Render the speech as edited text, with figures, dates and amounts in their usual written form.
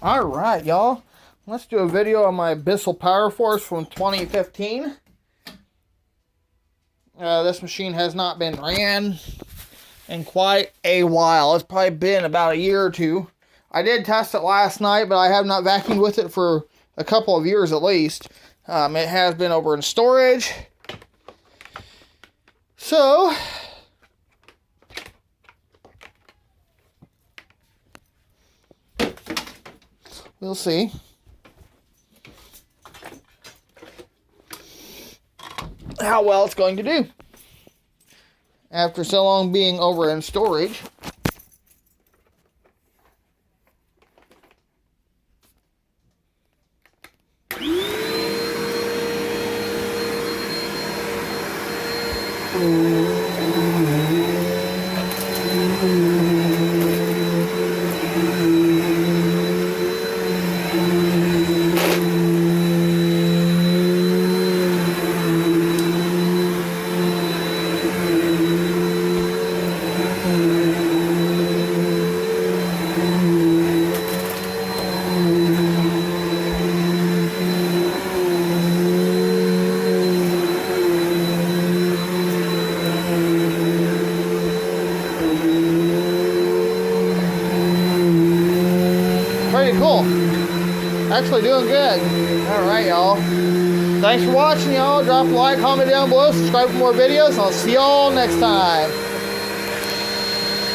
Alright, y'all. Let's do a video on my Bissell Powerforce from 2015. This machine has not been ran in quite a while. It's probably been about a year or two. I did test it last night, but I have not vacuumed with it for a couple of years at least. It has been over in storage. So, we'll see. How well it's going to do after so long being over in storage. Pretty cool. Actually doing good. Alright, y'all. Thanks for watching, y'all. Drop a like, comment down below, subscribe for more videos, and I'll see y'all next time.